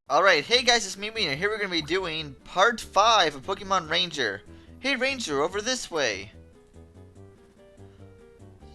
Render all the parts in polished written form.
Alright, hey guys, it's me, and here we're going to be doing part 5 of Pokemon Ranger. Hey Ranger, over this way.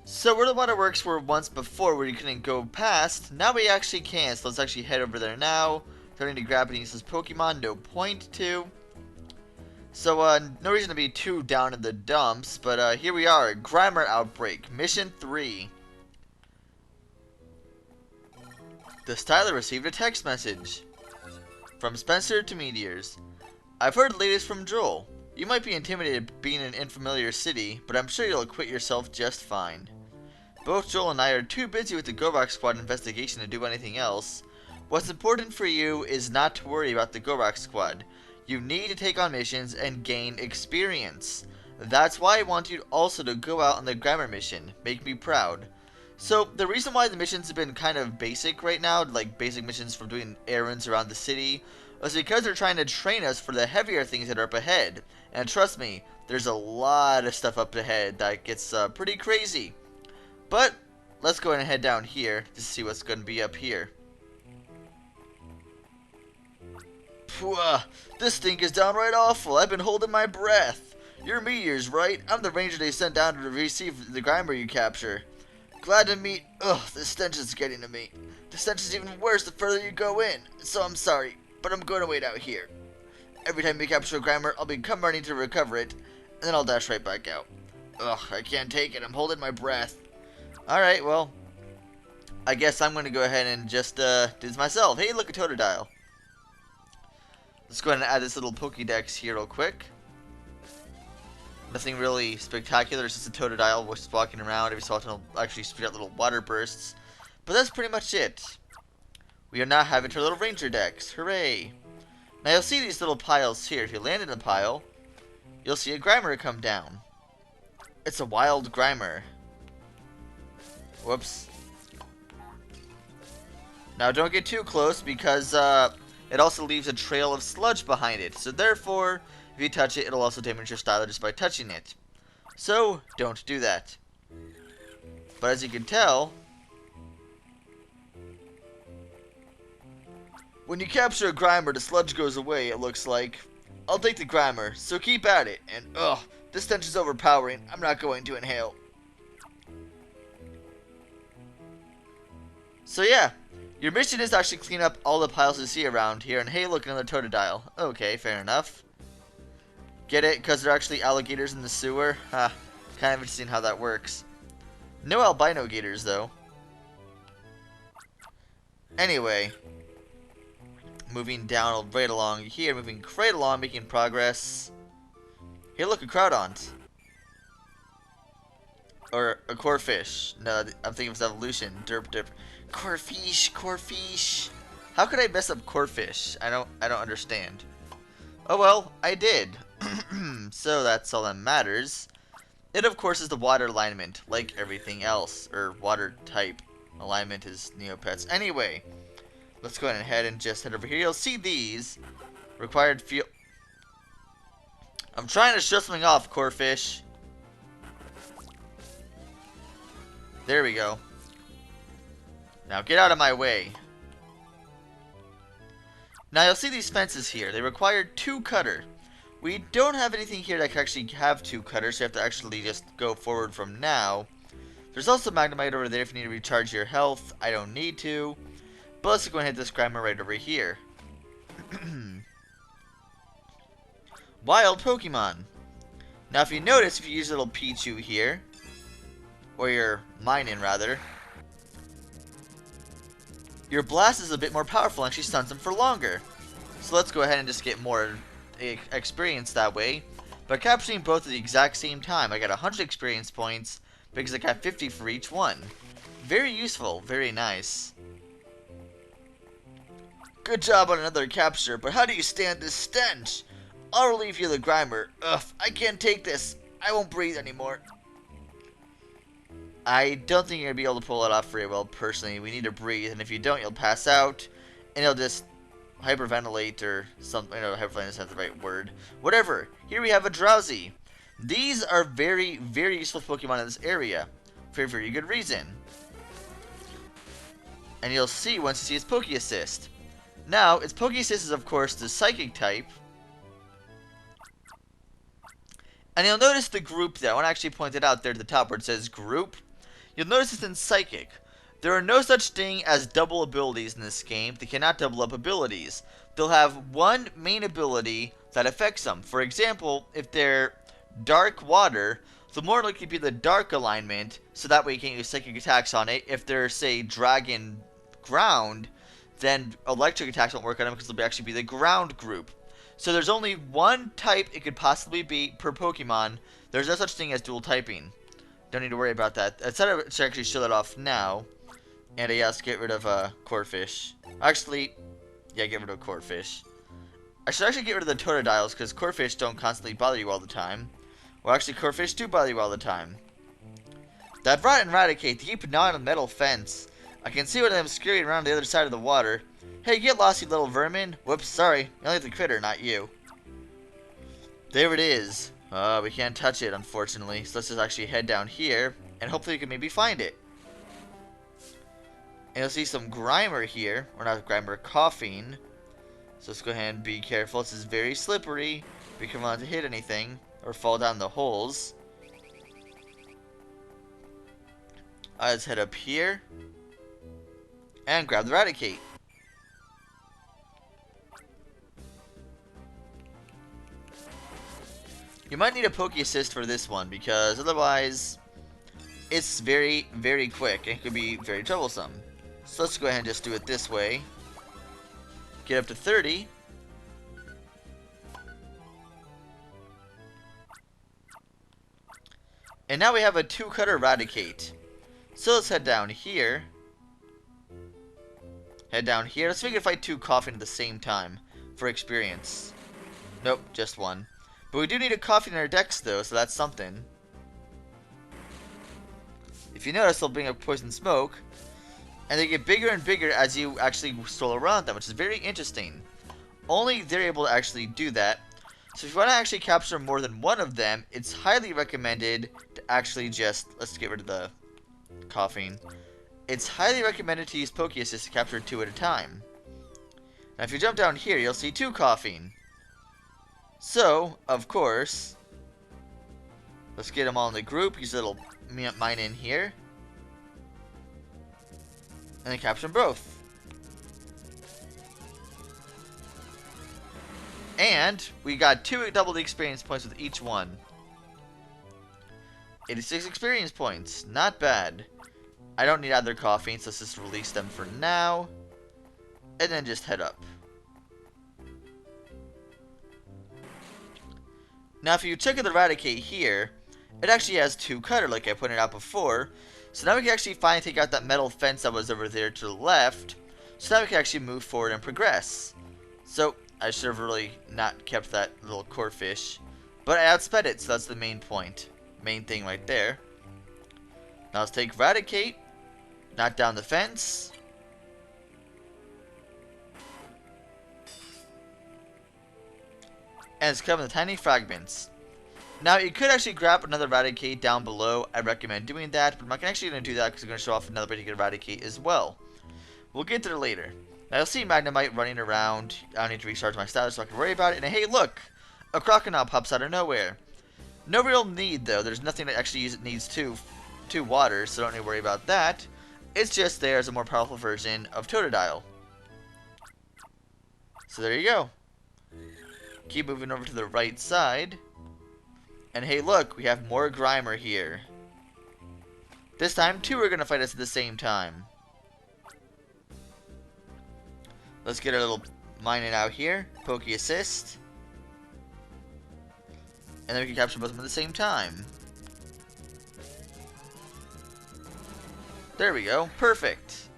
So where the waterworks were once before where you couldn't go past, now we actually can, so let's actually head over there now. Starting to grab and use this Pokemon, no point to. So, no reason to be too down in the dumps, but here we are, Grimer Outbreak, Mission 3. The Styler received a text message. From Spencer to Meteorz. I've heard the latest from Joel. You might be intimidated being in an unfamiliar city, but I'm sure you'll acquit yourself just fine. Both Joel and I are too busy with the Gorak Squad investigation to do anything else. What's important for you is not to worry about the Gorak Squad. You need to take on missions and gain experience. That's why I want you also to go out on the Grimer mission. Make me proud. So, the reason why the missions have been kind of basic right now, like basic missions from doing errands around the city, is because they're trying to train us for the heavier things that are up ahead. And trust me, there's a lot of stuff up ahead that gets pretty crazy. But, let's go ahead and head down here to see what's going to be up here. Pwah, this stink is downright awful. I've been holding my breath. You're Meteorz, right? I'm the ranger they sent down to receive the Grimer you capture. Glad to meet. Ugh, this stench is getting to me. The stench is even worse the further you go in, so I'm sorry, but I'm going to wait out here. Every time you capture a Grimer, I'll come running to recover it, and then I'll dash right back out. Ugh, I can't take it. I'm holding my breath. Alright, well, I guess I'm going to go ahead and just do this myself. Hey, look, a Totodile. Let's go ahead and add this little Pokédex here real quick. Nothing really spectacular, it's just a Totodile just walking around. Every so often it'll actually spit out little water bursts. But that's pretty much it. We are now having our little Ranger Dex. Hooray! Now you'll see these little piles here. If you land in a pile, you'll see a Grimer come down. It's a wild Grimer. Whoops. Now don't get too close because it also leaves a trail of sludge behind it. So therefore, if you touch it, it'll also damage your Styler just by touching it. So, don't do that. But as you can tell, when you capture a Grimer, the sludge goes away, it looks like. I'll take the Grimer, so keep at it. And, ugh, this stench is overpowering. I'm not going to inhale. So yeah, your mission is to actually clean up all the piles you see around here. And hey, look, another Totodile. Okay, fair enough. Get it? Because they're actually alligators in the sewer? Ha, kind of interesting how that works. No albino gators, though. Anyway. Moving down right along here, moving right along, making progress. Here, look, a Crowdont. Or a Corfish. No, I'm thinking of its evolution. Derp, derp. Corfish, Corfish. How could I mess up Corfish? I don't understand. Oh well, I did. So that's all that matters. It of course is the water alignment, like everything else, or water type alignment is Neopets. Anyway, let's go ahead and just head over here. You'll see these required fuel. I'm trying to show something off, Corfish. There we go. Now get out of my way. Now you'll see these fences here. They require 2 cutter. We don't have anything here that can actually have 2 cutters, so you have to actually just go forward from now. There's also Magnemite over there if you need to recharge your health. I don't need to. But let's go and hit this Grimer right over here. Wild Pokemon. Now if you notice, if you use a little Pichu here, or your Minun rather, your blast is a bit more powerful and actually stuns them for longer. So let's go ahead and just get more experience that way by capturing both at the exact same time. I got 100 experience points because I got 50 for each one. Very useful, very nice. Good job on another capture, but how do you stand this stench? I'll relieve you the Grimer. Ugh, I can't take this. I won't breathe anymore. I don't think you're going to be able to pull it off very well, personally. We need to breathe, and if you don't, you'll pass out, and you'll just hyperventilate or something. I know hyperventilate is not the right word. Whatever. Here we have a Drowsy. These are very, very useful Pokemon in this area. For a very good reason. And you'll see once you see his Poke Assist. Now, its Pokéassist is of course the Psychic type. And you'll notice the group there. I want to actually point it out there at the top where it says group. You'll notice it's in Psychic. There are no such thing as double abilities in this game. They cannot double up abilities. They'll have one main ability that affects them. For example, if they're Dark Water, they'll more likely be the Dark alignment, so that way you can use Psychic attacks on it. If they're, say, Dragon Ground, then Electric attacks won't work on them because they'll actually be the Ground group. So there's only one type it could possibly be per Pokemon. There's no such thing as dual typing. Don't need to worry about that. Instead of it should actually show that off now. And yes, get rid of Corphish. Actually, yeah, get rid of Corphish. I should actually get rid of the Totodiles because Corphish don't constantly bother you all the time. Well, actually, Corphish do bother you all the time. That Rot and Raticate, they keep gnawing on the metal fence. I can see one of them scurrying around the other side of the water. Hey, get lost, you little vermin. Whoops, sorry. Only the critter, not you. There it is. We can't touch it, unfortunately. So let's just actually head down here, and hopefully we can maybe find it. And you'll see some Grimer here. Or not Grimer, Coughing. So let's go ahead and be careful. This is very slippery. Be careful not to hit anything or fall down the holes. Let's head up here and grab the Raticate. You might need a Poke Assist for this one because otherwise it's very, very quick and it could be very troublesome. So let's go ahead and just do it this way. Get up to 30. And now we have a 2-cutter Raticate. So let's head down here. Head down here. Let's see if we can fight 2 Coughing at the same time for experience. Nope, just 1. But we do need a Coughing in our decks though, so that's something. If you notice, they'll bring up Poison Smoke. And they get bigger and bigger as you actually stroll around them, which is very interesting. Only they're able to actually do that. So if you want to actually capture more than one of them, it's highly recommended to actually just... Let's get rid of the Coughing. It's highly recommended to use Poke Assist to capture 2 at a time. Now if you jump down here, you'll see 2 Coughing. So, of course, let's get them all in the group. Use a little mine in here. And then capture them both. And we got 2 double the experience points with each one. 86 experience points. Not bad. I don't need other Coughing, so let's just release them for now. And then just head up. Now if you check out the Raticate here, it actually has 2-cutter like I pointed out before. So now we can actually finally take out that metal fence that was over there to the left. So now we can actually move forward and progress. So I should have really not kept that little Corphish. But I outsped it, so that's the main point. Main thing right there. Now let's take Raticate. Knock down the fence. And it's covered in tiny fragments. Now, you could actually grab another Raticate down below. I recommend doing that, but I'm not actually going to do that because I'm going to show off another particular Raticate as well. We'll get there later. Now, you'll see Magnemite running around. I don't need to recharge my status so I can worry about it. And hey, look! A Crocodile pops out of nowhere. No real need, though. There's nothing that actually needs two waters, so don't need to worry about that. It's just there as a more powerful version of Totodile. So there you go. Keep moving over to the right side. And hey, look, we have more Grimer here. This time, 2 are going to fight us at the same time. Let's get a little mining out here. Poke Assist. And then we can capture both of them at the same time. There we go. Perfect.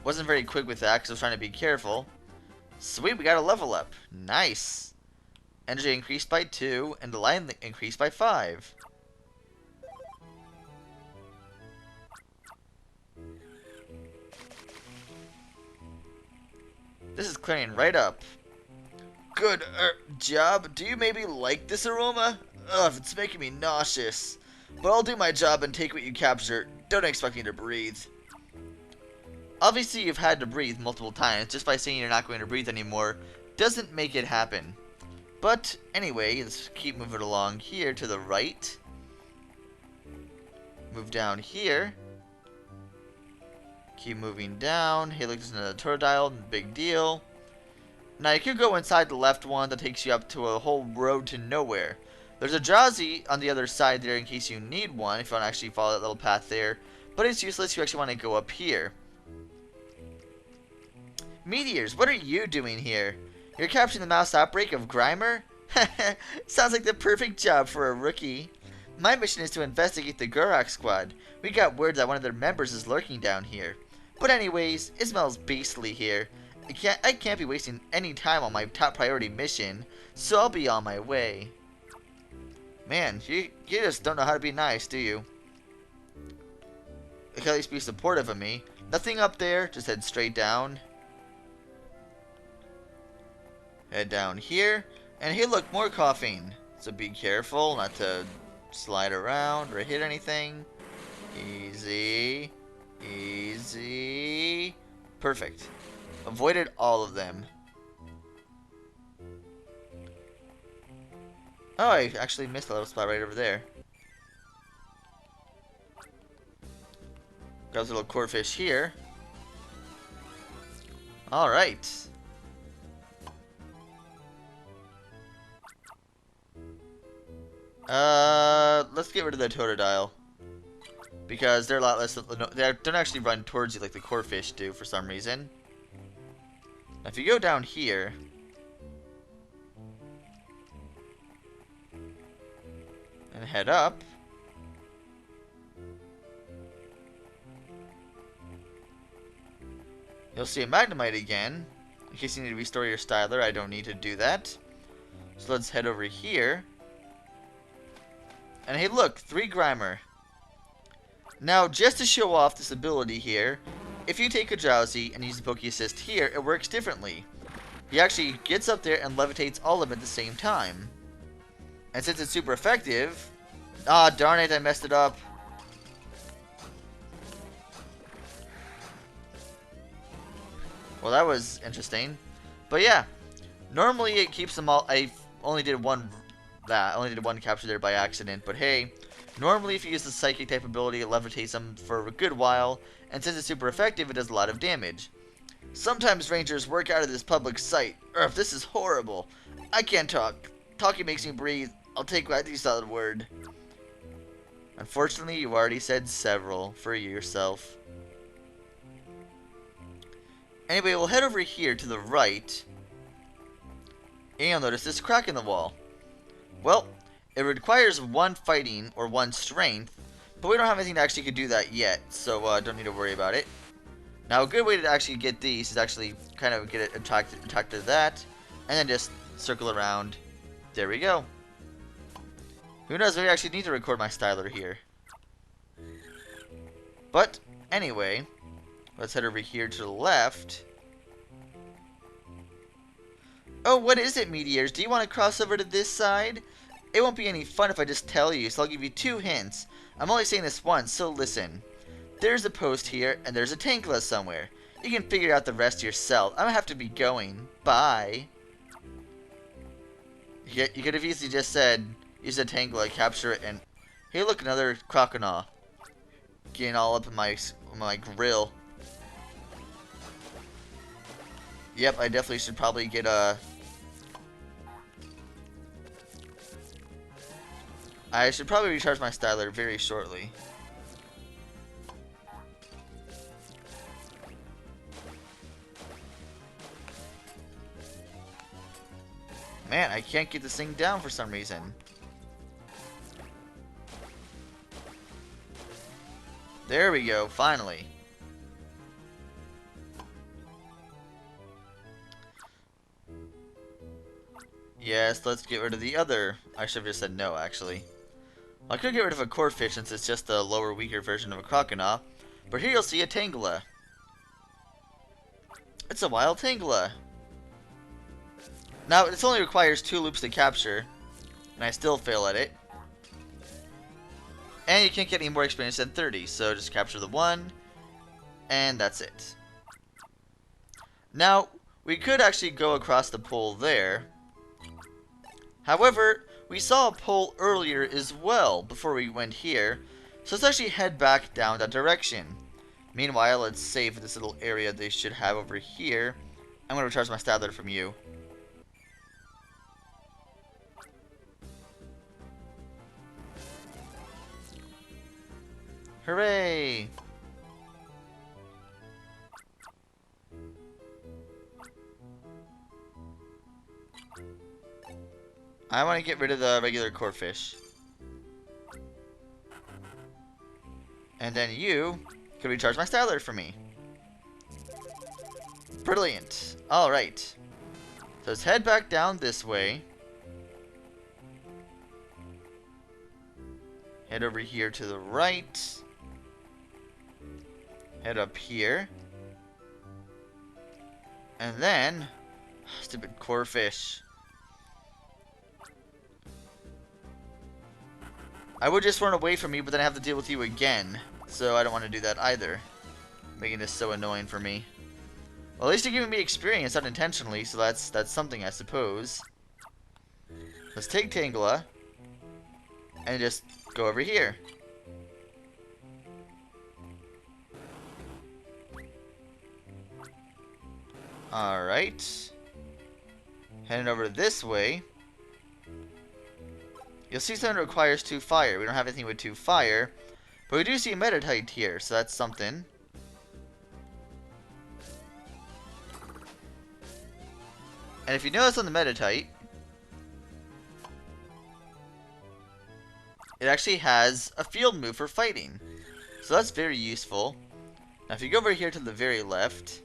Wasn't very quick with that because I was trying to be careful. Sweet, we got a level up. Nice. Energy increased by 2, and the line increased by 5. This is clearing right up. Good job. Do you maybe like this aroma? Ugh, it's making me nauseous. But I'll do my job and take what you capture. Don't expect me to breathe. Obviously, you've had to breathe multiple times. Just by saying you're not going to breathe anymore doesn't make it happen. But anyway, let's keep moving along here to the right. Move down here. Keep moving down. Hey, look, there's another Totodile. Big deal. Now, you could go inside the left one that takes you up to a whole road to nowhere. There's a Drowsy on the other side there in case you need one, if you want to actually follow that little path there. But it's useless, you actually want to go up here. Meteorz, what are you doing here? You're capturing the mouse outbreak of Grimer? Sounds like the perfect job for a rookie. My mission is to investigate the Gurok squad. We got word that one of their members is lurking down here. But anyways, it smells beastly here. I can't be wasting any time on my top priority mission, so I'll be on my way. Man, you just don't know how to be nice, do you? You can at least be supportive of me. Nothing up there, just head straight down. Head down here, and hey look, more coughing. So be careful not to slide around or hit anything. Easy. Easy. Perfect. Avoided all of them. Oh, I actually missed a little spot right over there. Got a little corefish here. Alright. Let's get rid of the Totodile. Because they're a lot less... They don't actually run towards you like the corefish do for some reason. Now if you go down here... and head up... you'll see a Magnemite again. In case you need to restore your Styler, I don't need to do that. So let's head over here. And hey look, 3 Grimer. Now, just to show off this ability here, if you take a Drowsy and use the Poke Assist here, it works differently. He actually gets up there and levitates all of them at the same time. And since it's super effective... ah, darn it, I messed it up. Well, that was interesting. But yeah, normally it keeps them all... I only did one capture there by accident, but hey, normally if you use the Psychic type ability, it levitates them for a good while, and since it's super effective, it does a lot of damage. Sometimes Rangers work out of this public site. If this is horrible. I can't talk. Talking makes me breathe. I'll take what you saw the word. Unfortunately, you already said several for yourself. Anyway, we'll head over here to the right. And you'll notice this crack in the wall. Well, it requires 1 fighting or 1 strength, but we don't have anything that actually could do that yet, so don't need to worry about it. Now, a good way to actually get these is actually kind of get it attracted to that, and then just circle around. There we go. Who knows, maybe I actually need to record my Styler here. But, anyway, let's head over here to the left. Oh, what is it, Meteorz? Do you want to cross over to this side? It won't be any fun if I just tell you, so I'll give you 2 hints. I'm only saying this once, so listen. There's a post here, and there's a Tankla somewhere. You can figure out the rest yourself. I'm gonna have to be going. Bye. You could have easily just said, use a Tankla, capture it, and... hey, look, another Croconaw. Getting all up in my grill. Yep, I definitely should probably get a... I should probably recharge my Styler very shortly. Man, I can't get this thing down for some reason. There we go, finally. Yes, let's get rid of the other. I should have just said no, actually. I could get rid of a Corefish since it's just a lower, weaker version of a Croconaw. But here you'll see a Tangela. It's a wild Tangela. Now, this only requires 2 loops to capture. And I still fail at it. And you can't get any more experience than 30, so just capture the 1. And that's it. Now, we could actually go across the pole there. However, we saw a pole earlier as well before we went here. So let's actually head back down that direction. Meanwhile, let's save this little area they should have over here. I'm going to recharge my stat letter from you. Hooray! I want to get rid of the regular core fish. And then you can recharge my stat letter for me. Brilliant. Alright. So let's head back down this way. Head over here to the right. Head up here. And then... Stupid core fish. I would just run away from you, but then I have to deal with you again. So I don't want to do that either. Making this so annoying for me. Well, at least you're giving me experience unintentionally, so that's something, I suppose. Let's take Tangela. And just go over here. Alright. Heading over this way. You'll see something that requires 2 fire. We don't have anything with 2 fire. But we do see a Meteorz here, so that's something. And if you notice on the Meteorz, it actually has a field move for fighting. So that's very useful. Now if you go over here to the very left,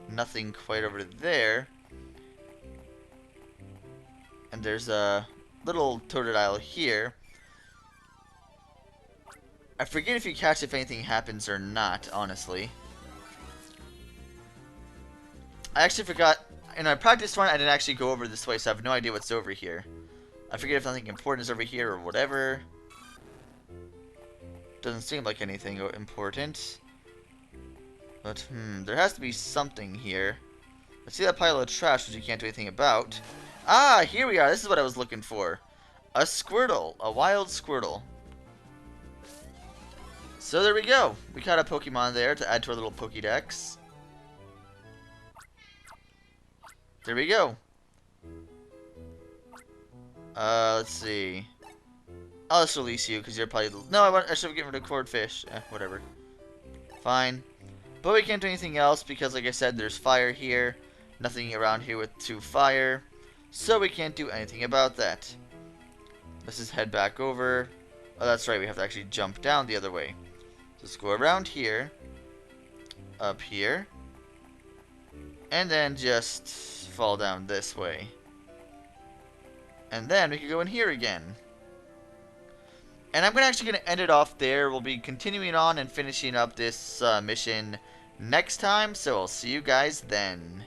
nothing quite over there. And there's a little Totodile here. I forget if you catch if anything happens or not, honestly. I actually forgot. In my practice run, I didn't actually go over this way, so I have no idea what's over here. I forget if nothing important is over here or whatever. Doesn't seem like anything important. But, there has to be something here. I see that pile of trash, which you can't do anything about. Ah, here we are. This is what I was looking for. A Squirtle. A wild Squirtle. So there we go. We caught a Pokemon there to add to our little Pokédex. There we go. Let's see. I'll just release you because you're probably... No, I should have given rid of Cordfish. Whatever. Fine. But we can't do anything else because, like I said, there's fire here. Nothing around here with 2 fire. So we can't do anything about that. Let's just head back over. Oh, that's right. We have to actually jump down the other way. So let's go around here. Up here. And then just fall down this way. And then we can go in here again. And I'm actually going to end it off there. We'll be continuing on and finishing up this mission next time. So I'll see you guys then.